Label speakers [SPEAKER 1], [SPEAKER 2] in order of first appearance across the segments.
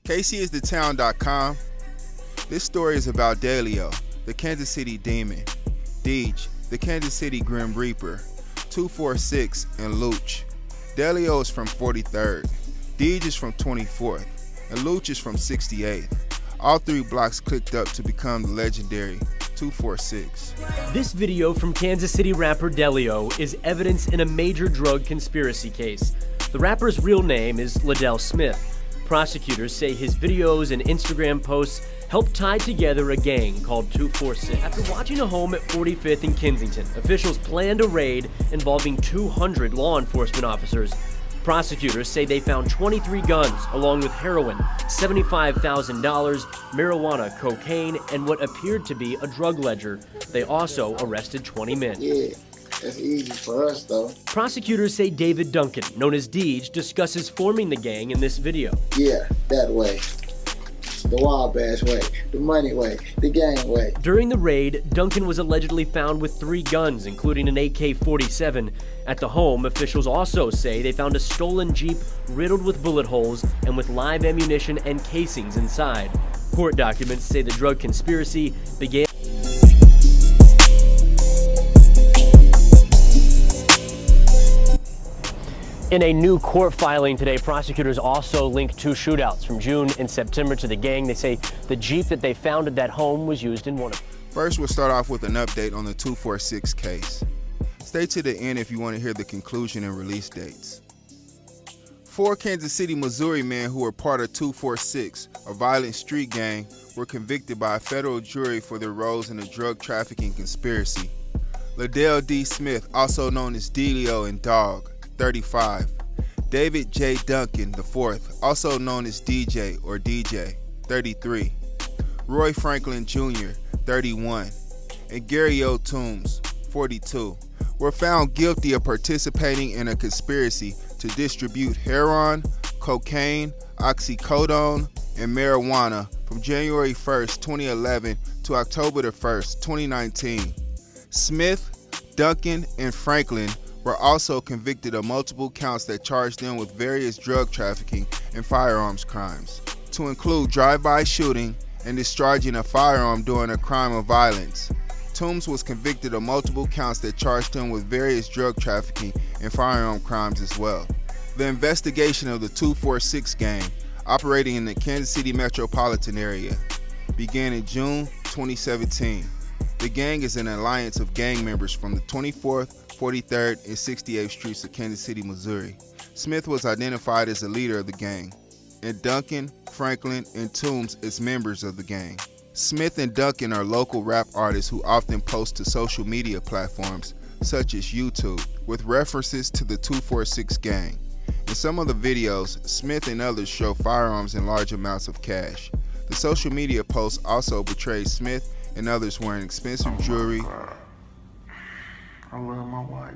[SPEAKER 1] KCisthetown.com. This story is about Dellio, the Kansas City Demon, Deej, the Kansas City Grim Reaper, 246, and Looch. Dellio is from 43rd, Deej is from 24th, and Looch is from 68th. All three blocks clicked up to become the legendary 246.
[SPEAKER 2] This video from Kansas City rapper Dellio is evidence in a major drug conspiracy case. The rapper's real name is Liddell Smith. Prosecutors say his videos and Instagram posts helped tie together a gang called 246. After watching a home at 45th and Kensington, officials planned a raid involving 200 law enforcement officers. Prosecutors say they found 23 guns along with heroin, $75,000, marijuana, cocaine, and what appeared to be a drug ledger. They also arrested 20 men.
[SPEAKER 3] Yeah, that's easy for us though.
[SPEAKER 2] Prosecutors say David Duncan, known as Deej, discusses forming the gang in this video.
[SPEAKER 3] Yeah, that way. The Wabash way, the money way, the gang way.
[SPEAKER 2] During the raid, Duncan was allegedly found with 3 guns, including an AK-47. At the home, officials also say they found a stolen Jeep riddled with bullet holes and with live ammunition and casings inside. Court documents say the drug conspiracy began in a new court filing today. Prosecutors also linked 2 shootouts from June and September to the gang. They say the Jeep that they found at that home was used in one of them.
[SPEAKER 1] First, we'll start off with an update on the 246 case. Stay to the end if you want to hear the conclusion and release dates. 4 Kansas City, Missouri men who were part of 246, a violent street gang, were convicted by a federal jury for their roles in a drug trafficking conspiracy. Liddell D. Smith, also known as Dellio and Dog, 35. David J. Duncan IV, also known as DJ or DJ, 33. Roy Franklin Jr., 31. And Gary O. Toombs, 42, were found guilty of participating in a conspiracy to distribute heroin, cocaine, oxycodone, and marijuana from January 1st, 2011 to October 1st, 2019. Smith, Duncan, and Franklin were also convicted of multiple counts that charged them with various drug trafficking and firearms crimes, to include drive-by shooting and discharging a firearm during a crime of violence. Toombs was convicted of multiple counts that charged him with various drug trafficking and firearm crimes as well. The investigation of the 246 gang, operating in the Kansas City metropolitan area, began in June 2017. The gang is an alliance of gang members from the 24th, 43rd, and 68th Streets of Kansas City, Missouri. Smith was identified as the leader of the gang, and Duncan, Franklin, and Toombs as members of the gang. Smith and Duncan are local rap artists who often post to social media platforms such as YouTube with references to the 246 gang. In some of the videos, Smith and others show firearms and large amounts of cash. The social media posts also portray Smith and others wearing expensive jewelry.
[SPEAKER 3] I love my watch.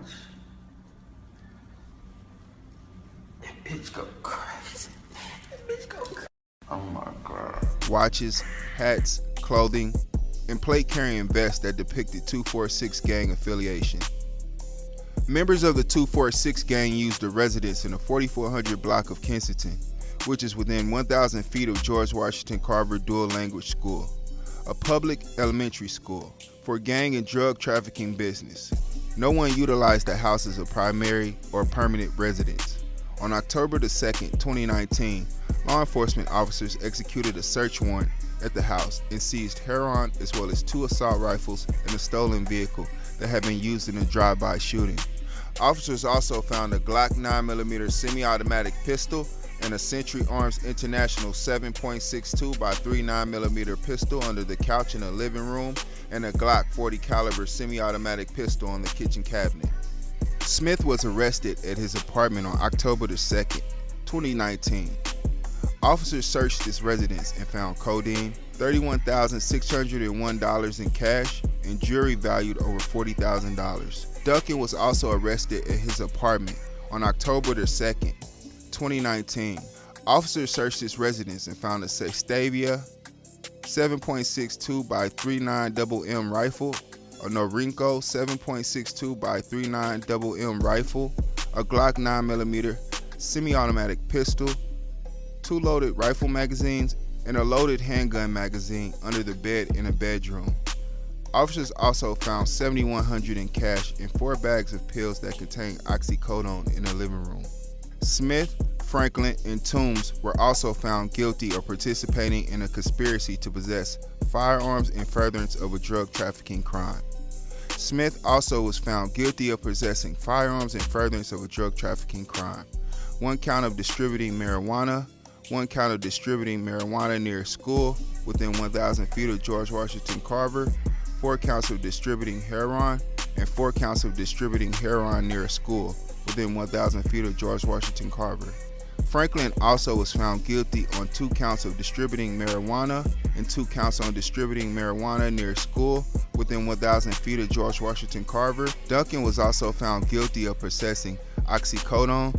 [SPEAKER 3] That bitch go crazy. That bitch go crazy. Oh my God.
[SPEAKER 1] Watches, hats, clothing, and plate-carrying vests that depicted 246 gang affiliation. Members of the 246 gang used a residence in the 4400 block of Kensington, which is within 1,000 feet of George Washington Carver Dual Language School, a public elementary school, for gang and drug trafficking business. No one utilized the house as a primary or permanent residence. On October 2nd, 2019, law enforcement officers executed a search warrant at the house and seized heroin as well as 2 assault rifles and a stolen vehicle that had been used in a drive-by shooting. Officers also found a Glock 9mm semi-automatic pistol and a Century Arms International 7.62 by 3 9mm pistol under the couch in the living room, and a Glock 40 caliber semi-automatic pistol on the kitchen cabinet. Smith was arrested at his apartment on October 2nd, 2019. Officers searched his residence and found codeine, $31,601 in cash, and jewelry valued over $40,000. Duncan was also arrested at his apartment on October 2nd, 2019. Officers searched his residence and found a Sestavia 7.62 by 39 MM rifle, a Norinco 7.62 by 39 MM rifle, a Glock 9mm semi-automatic pistol, 2 loaded rifle magazines, and a loaded handgun magazine under the bed in a bedroom. Officers also found $7,100 in cash and 4 bags of pills that contained oxycodone in the living room. Smith, Franklin, and Toombs were also found guilty of participating in a conspiracy to possess firearms in furtherance of a drug trafficking crime. Smith also was found guilty of possessing firearms in furtherance of a drug trafficking crime. 1 count of distributing marijuana, 1 count of distributing marijuana near a school within 1,000 feet of George Washington Carver, 4 counts of distributing heroin, and 4 counts of distributing heroin near a school within 1,000 feet of George Washington Carver. Franklin also was found guilty on 2 counts of distributing marijuana and 2 counts on distributing marijuana near a school within 1,000 feet of George Washington Carver. Duncan was also found guilty of possessing oxycodone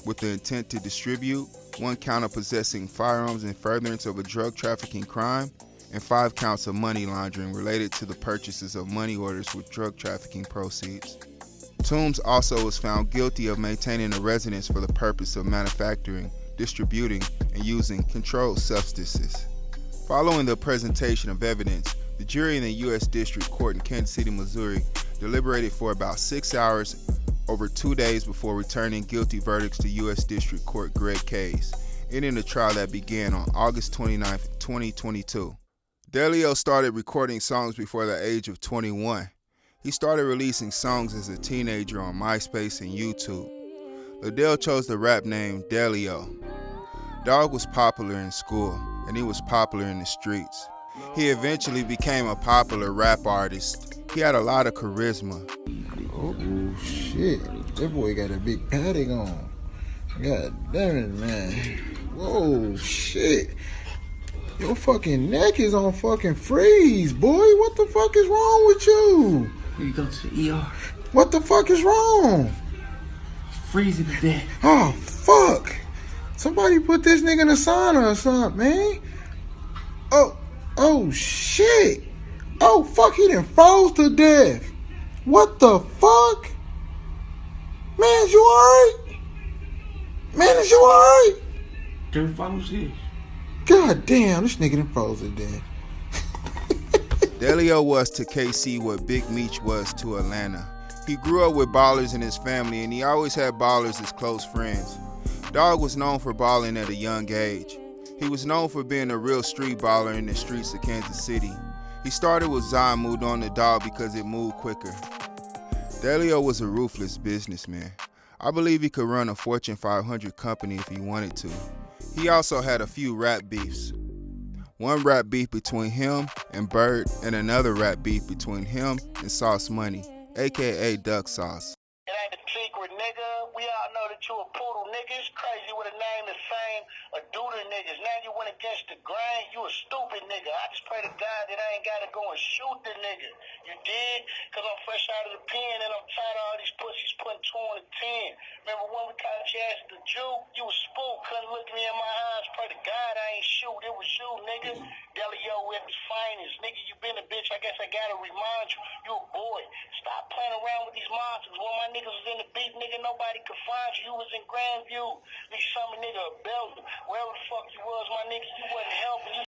[SPEAKER 1] with the intent to distribute, 1 count of possessing firearms in furtherance of a drug trafficking crime, and 5 counts of money laundering related to the purchases of money orders with drug trafficking proceeds. Toombs also was found guilty of maintaining a residence for the purpose of manufacturing, distributing, and using controlled substances. Following the presentation of evidence, the jury in the U.S. District Court in Kansas City, Missouri, deliberated for about 6 hours over 2 days before returning guilty verdicts to U.S. District Court Greg Case, ending the trial that began on August 29, 2022. Dellio started recording songs before the age of 21. He started releasing songs as a teenager on MySpace and YouTube. Liddell chose the rap name Dellio. Dog was popular in school, and he was popular in the streets. He eventually became a popular rap artist. He had a lot of charisma.
[SPEAKER 4] Oh shit, that boy got a big padding on. God damn it, man. Whoa, shit. Your fucking neck is on fucking freeze, boy. What the fuck is wrong with you?
[SPEAKER 3] You go to the ER.
[SPEAKER 4] What the fuck is wrong?
[SPEAKER 3] Freezing to death.
[SPEAKER 4] Oh, fuck. Somebody put this nigga in a sauna or something, man. Oh, shit. Oh, fuck, he done froze to death. What the fuck? Man, is you alright? Man, is you alright?
[SPEAKER 3] Done froze his.
[SPEAKER 4] God damn, this nigga done froze to death.
[SPEAKER 1] Dellio was to KC what Big Meech was to Atlanta. He grew up with ballers in his family, and he always had ballers as close friends. Dog was known for balling at a young age. He was known for being a real street baller in the streets of Kansas City. He started with Zion, moved on to Dog because it moved quicker. Dellio was a ruthless businessman. I believe he could run a Fortune 500 company if he wanted to. He also had a few rap beefs. One rap beef between him and Bird, and another rap beef between him and Sauce Money, aka Duck Sauce.
[SPEAKER 5] It ain't a secret, nigga. We all know that you a poodle, nigga. It's crazy with a name the same, a dude of niggas. Now you went against the grain, you a stupid nigga. I just pray to God that I ain't gotta go and shoot the nigga. You dig? Cause I'm fresh out of the pen and I'm tired of all these pussies putting 2 on the 10. Remember when we caught your ass the Jew? You was spooked, couldn't look me in my eyes. Pray to God I ain't shoot. It was you, nigga. Dellio at his finest. Nigga, you been a bitch. I guess I gotta remind you. You a boy. Stop playing around with these monsters. When my niggas was in the beat, nigga, nobody could find you. You was in Grandview. These summer nigga a Belgium. Wherever the fuck you was, my nigga, you wasn't helping.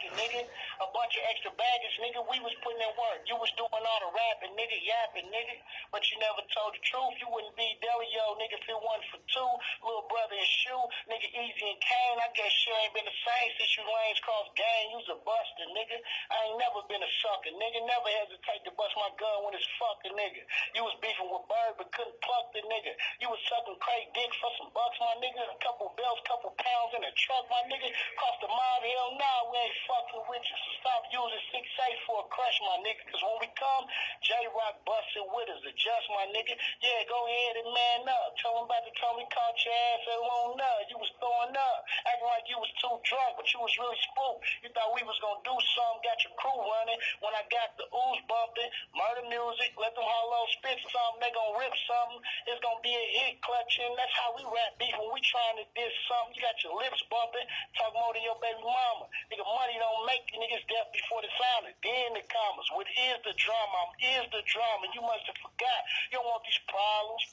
[SPEAKER 5] Nigga, a bunch of extra baggage, nigga, we was putting in work. You was doing all the rapping, nigga, yapping, nigga, but you never told the truth. You wouldn't be Dellio, nigga, if it wasn't for 2, little brother and Shoe, nigga, Easy and Kane. I guess you ain't been the same since you lanes crossed gang. You was a buster, nigga. I ain't never been a sucker, nigga. Never hesitate to bust my gun when it's fucking, nigga. You was beefing with Bird, but couldn't pluck the nigga. You was sucking Craig dick for some bucks, my nigga. A couple bells, couple pounds in a truck, my nigga. Cost the mob, hell nah, we ain't fucking with you. So stop using 6'8" for a crush, my nigga. Cause when we come, J-Rock busting with us. Adjust, my nigga. Yeah, go ahead and man up. Tell him about the time we caught your ass at Lone Nut. You was throwing up. Acting like you was too drunk, but you was really spooked. You thought we was gonna do something, got your crew running. When I got the ooze bumping, murder music, let them hollow spit something, they gonna rip something. It's gonna be a hit clutching. That's how we rap beef when we trying to diss something. You got your lips bumping, talk more than your baby mama. Nigga, money don't make you niggas death before the silence. Then the commas. What is the drama? Is the drama. You must have forgot. You don't want these problems.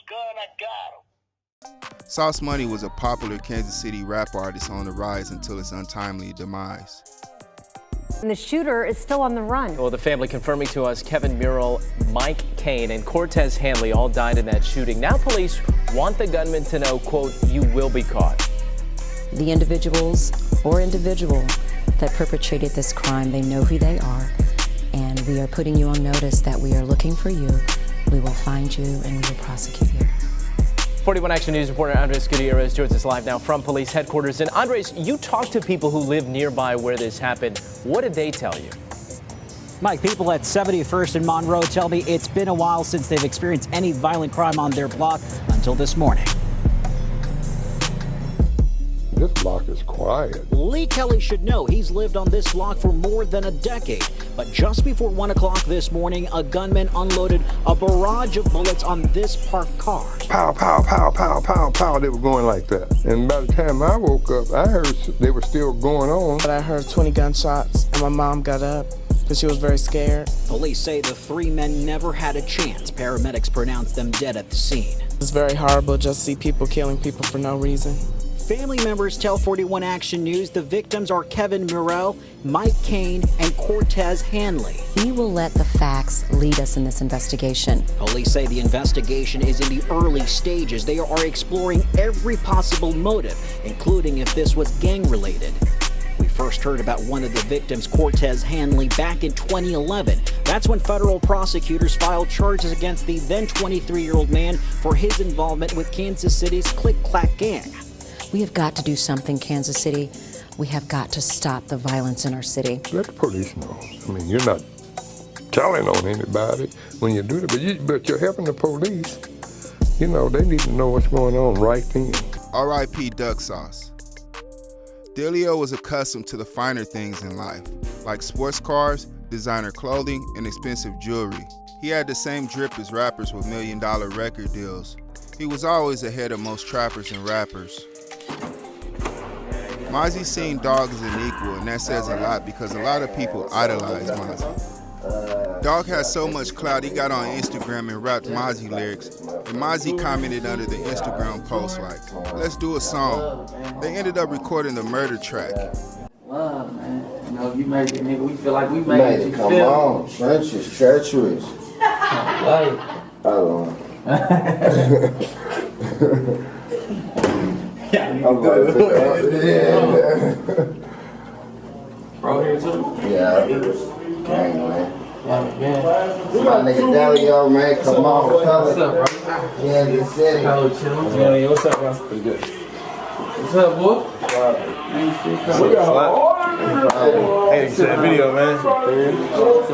[SPEAKER 5] Gun, I got 'em.
[SPEAKER 1] Sauce Money was a popular Kansas City rap artist on the rise until his untimely demise.
[SPEAKER 6] And the shooter is still on the run.
[SPEAKER 2] Well, the family confirming to us Kevin Murrell, Mike Cain, and Cortez Hanley all died in that shooting. Now police want the gunman to know, quote, "You will be caught."
[SPEAKER 7] The individuals or individual that perpetrated this crime, they know who they are, and we are putting you on notice that we are looking for you. We will find you and we will prosecute you.
[SPEAKER 2] 41 Action News reporter Andres Gutierrez joins us live now from police headquarters. And Andres, you talked to people who live nearby where this happened. What did they tell you?
[SPEAKER 8] Mike, people at 71st and Monroe tell me it's been a while since they've experienced any violent crime on their block until this morning.
[SPEAKER 9] This block is quiet.
[SPEAKER 8] Lee Kelly should know he's lived on this block for more than a decade. But just before 1 o'clock this morning, a gunman unloaded a barrage of bullets on this parked car.
[SPEAKER 9] Pow, pow, pow, pow, pow, pow. They were going like that. And by the time I woke up, I heard they were still going on.
[SPEAKER 10] But I heard 20 gunshots, and my mom got up because she was very scared.
[SPEAKER 8] Police say the three men never had a chance. Paramedics pronounced them dead at the scene.
[SPEAKER 10] It's very horrible just to see people killing people for no reason.
[SPEAKER 8] Family members tell 41 Action News the victims are Kevin Murrell, Mike Cain, and Cortez Hanley.
[SPEAKER 7] We will let the facts lead us in this investigation.
[SPEAKER 8] Police say the investigation is in the early stages. They are exploring every possible motive, including if this was gang-related. We first heard about one of the victims, Cortez Hanley, back in 2011. That's when federal prosecutors filed charges against the then 23-year-old man for his involvement with Kansas City's Click Clack gang.
[SPEAKER 7] We have got to do something, Kansas City. We have got to stop the violence in our city.
[SPEAKER 9] Let the police know. I mean, you're not telling on anybody when you do that, but you're helping the police. You know, they need to know what's going on right then.
[SPEAKER 1] R.I.P. Duck Sauce. Dellio was accustomed to the finer things in life, like sports cars, designer clothing, and expensive jewelry. He had the same drip as rappers with million-dollar record deals. He was always ahead of most trappers and rappers. Mozzie seen Dog as an equal, and that says a lot because a lot of people idolize Mozzie. Dog has so much clout, he got on Instagram and rapped Mozzie lyrics, and Mozzie commented under the Instagram post like, "Let's do a song." They ended up recording the murder track.
[SPEAKER 3] Love, man. You know, you make it, nigga. We feel like we made it. You
[SPEAKER 4] Come
[SPEAKER 3] feel
[SPEAKER 4] on, trenches, treacherous.
[SPEAKER 3] Like,
[SPEAKER 4] Hold on.
[SPEAKER 3] yeah,
[SPEAKER 4] I'm like,
[SPEAKER 3] bro, here too.
[SPEAKER 4] yeah. Gang, man.
[SPEAKER 3] Yeah.
[SPEAKER 4] My nigga Dellio, man, come on,
[SPEAKER 3] What's up,
[SPEAKER 4] fella.
[SPEAKER 3] bro?
[SPEAKER 4] Yeah, the city.
[SPEAKER 3] Hello, chillin'. Yeah, what's up, bro? Pretty good. What's up, boy?
[SPEAKER 11] Hey, you said video, man.
[SPEAKER 3] So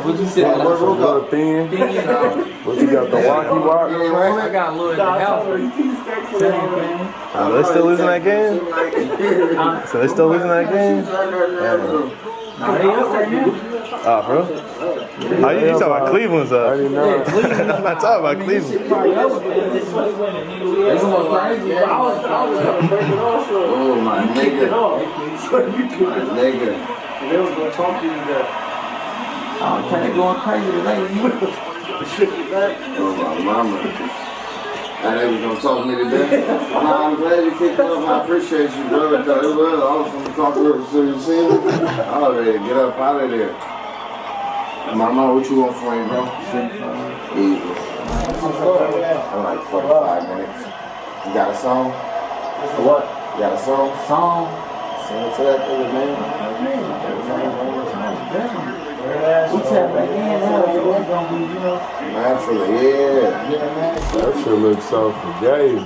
[SPEAKER 3] what you said?
[SPEAKER 11] Little thin. What you got, the walkie walk?
[SPEAKER 3] I got a little in the house.
[SPEAKER 11] Oh, they still losing that game? So they still losing that game? Oh, bro? Oh, you talking about Cleveland's up? I'm not talking about Cleveland.
[SPEAKER 4] Oh, my nigga. My nigga.
[SPEAKER 3] They was gonna talk to you that. I'm kind of going crazy today.
[SPEAKER 4] Oh, my mama. And they was gonna talk to me today. Nah, I'm glad you picked up. I appreciate you, bro. Because it was awesome to talk to her. So you see me? I already get up out of there. Mama, what you want for me, bro? Easy. I'm like 45 minutes. You got a song?
[SPEAKER 3] What?
[SPEAKER 4] You got a song?
[SPEAKER 3] Song.
[SPEAKER 4] Sing it to that nigga, man.
[SPEAKER 3] We tap back in now. It's gonna be, you know.
[SPEAKER 4] Naturally, yeah.
[SPEAKER 9] That shit looks so forgave.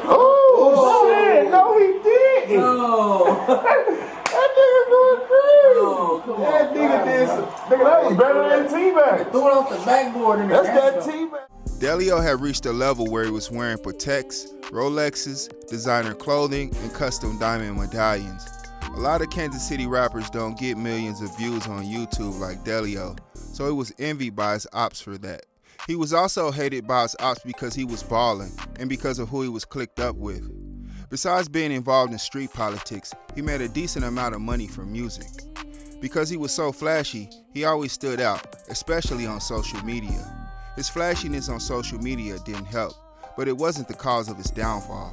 [SPEAKER 4] Oh, shit! No, he didn't.
[SPEAKER 3] No.
[SPEAKER 4] That nigga going crazy.
[SPEAKER 3] No, come on.
[SPEAKER 4] That nigga did some. Nigga, that was better than T-Bag.
[SPEAKER 3] Throw it off the backboard and
[SPEAKER 4] That's that T-Bag.
[SPEAKER 1] Dellio had reached a level where he was wearing Pateks, Rolexes, designer clothing, and custom diamond medallions. A lot of Kansas City rappers don't get millions of views on YouTube like Dellio, so he was envied by his ops for that. He was also hated by his ops because he was balling and because of who he was clicked up with. Besides being involved in street politics, he made a decent amount of money from music. Because he was so flashy, he always stood out, especially on social media. His flashiness on social media didn't help, but it wasn't the cause of his downfall.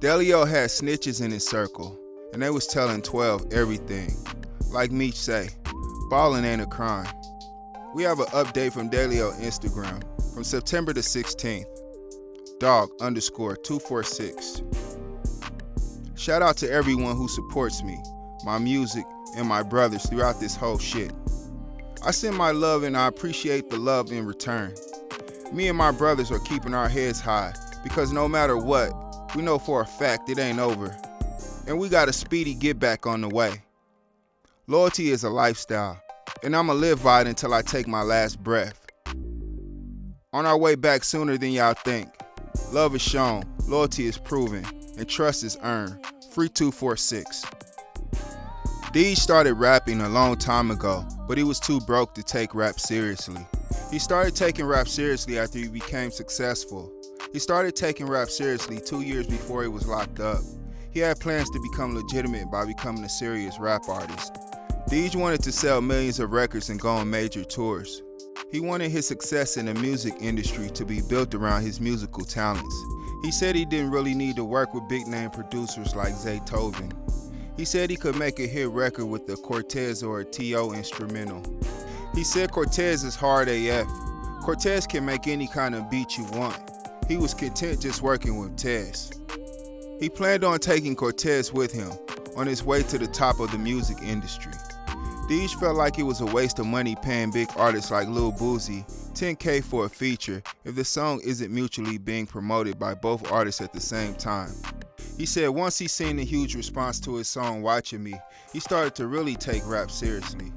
[SPEAKER 1] Dellio had snitches in his circle, and they was telling 12 everything. Like Meech say, ballin' ain't a crime. We have an update from Dellio Instagram from September the 16th. Dog_246. Shout out to everyone who supports me, my music, and my brothers throughout this whole shit. I send my love and I appreciate the love in return. Me and my brothers are keeping our heads high because no matter what, we know for a fact it ain't over. And we got a speedy get back on the way. Loyalty is a lifestyle, and I'ma live by it until I take my last breath. On our way back sooner than y'all think. Love is shown, loyalty is proven, and trust is earned. Free 246. Deej started rapping a long time ago, but he was too broke to take rap seriously. He started taking rap seriously after he became successful. He started taking rap seriously 2 years before he was locked up. He had plans to become legitimate by becoming a serious rap artist. Deej wanted to sell millions of records and go on major tours. He wanted his success in the music industry to be built around his musical talents. He said he didn't really need to work with big name producers like Zaytoven. He said he could make a hit record with a Cortez or a T.O. instrumental. He said Cortez is hard AF. Cortez can make any kind of beat you want. He was content just working with Tez. He planned on taking Cortez with him on his way to the top of the music industry. Deej felt like it was a waste of money paying big artists like Lil Boosie $10K for a feature if the song isn't mutually being promoted by both artists at the same time. He said once he seen the huge response to his song Watching Me, he started to really take rap seriously.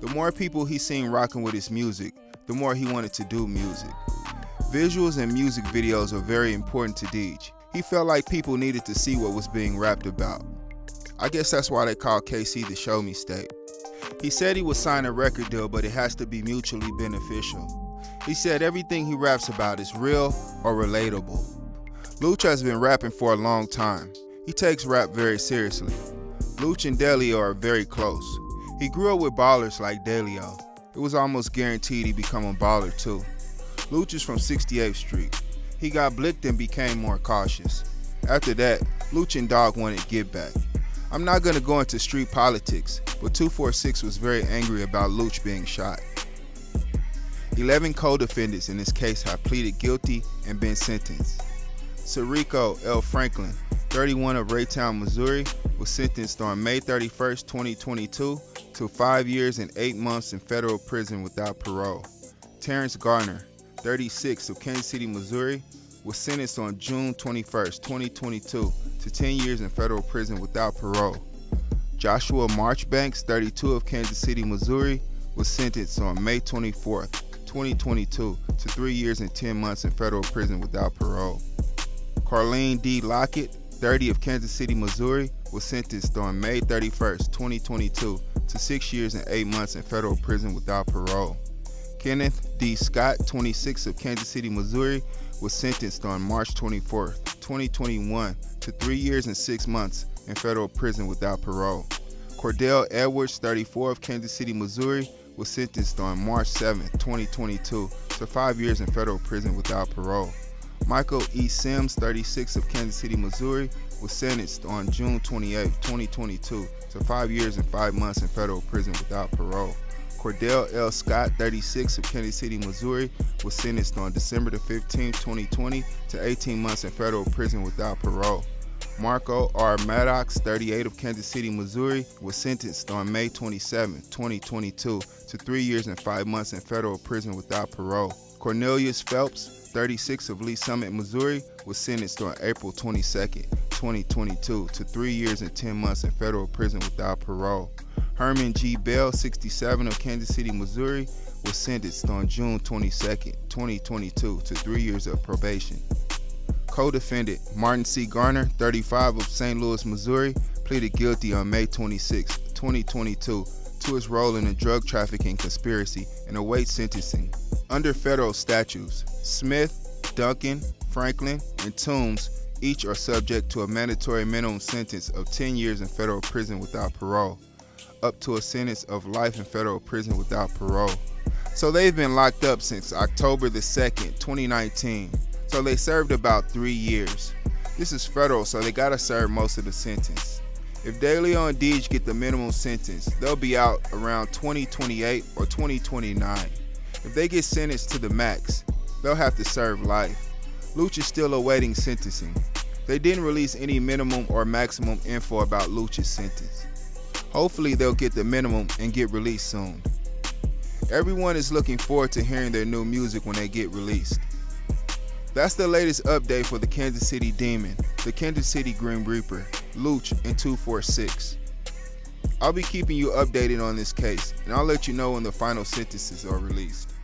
[SPEAKER 1] The more people he seen rocking with his music, the more he wanted to do music. Visuals and music videos are very important to Deej. He felt like people needed to see what was being rapped about. I guess that's why they call KC the Show Me State. He said he would sign a record deal, but it has to be mutually beneficial. He said everything he raps about is real or relatable. Looch has been rapping for a long time. He takes rap very seriously. Looch and Dellio are very close. He grew up with ballers like Dellio. It was almost guaranteed he'd become a baller too. Looch is from 68th Street. He got blicked and became more cautious. After that, Looch and Dog wanted to get back. I'm not going to go into street politics, but 246 was very angry about Looch being shot. 11 co-defendants in this case have pleaded guilty and been sentenced. Sirico L. Franklin, 31 of Raytown, Missouri, was sentenced on May 31, 2022 to 5 years and 8 months in federal prison without parole. Terrence Garner, 36 of Kansas City, Missouri, was sentenced on June 21, 2022 to 10 years in federal prison without parole. Joshua Marchbanks, 32 of Kansas City, Missouri, was sentenced on May 24, 2022 to 3 years and 10 months in federal prison without parole. Carlene D. Lockett, 30 of Kansas City, Missouri, was sentenced on May 31, 2022 to 6 years and 8 months in federal prison without parole. Kenneth D. Scott, 26 of Kansas City, Missouri, was sentenced on March 24, 2021 to 3 years and 6 months in federal prison without parole. Cordell Edwards, 34 of Kansas City, Missouri, was sentenced on March 7, 2022 to 5 years in federal prison without parole. Michael E. Sims, 36 of Kansas City, Missouri, was sentenced on June 28, 2022 to 5 years and 5 months in federal prison without parole. Cordell L. Scott, 36 of Kansas City, Missouri, was sentenced on December 15, 2020 to 18 months in federal prison without parole. Marco R. Maddox, 38 of Kansas City, Missouri, was sentenced on May 27, 2022 to 3 years and 5 months in federal prison without parole. Cornelius Phelps, 36 of Lee Summit, Missouri, was sentenced on April 22, 2022 to 3 years and 10 months in federal prison without parole. Herman G. Bell, 67 of Kansas City, Missouri, was sentenced on June 22, 2022 to 3 years of probation. Co-defendant Martin C. Garner, 35 of St. Louis, Missouri, pleaded guilty on May 26, 2022 to his role in a drug trafficking conspiracy and awaits sentencing. Under federal statutes, Smith, Duncan, Franklin, and Toombs each are subject to a mandatory minimum sentence of 10 years in federal prison without parole, up to a sentence of life in federal prison without parole. So they've been locked up since October the 2nd, 2019. So they served about 3 years. This is federal, so they gotta serve most of the sentence. If Dellio and Deej get the minimum sentence, they'll be out around 2028 or 2029. If they get sentenced to the max, they'll have to serve life. Looch is still awaiting sentencing. They didn't release any minimum or maximum info about Looch's sentence. Hopefully they'll get the minimum and get released soon. Everyone is looking forward to hearing their new music when they get released. That's the latest update for the Kansas City Demon, the Kansas City Grim Reaper, Looch, and 246. I'll be keeping you updated on this case, and I'll let you know when the final sentences are released.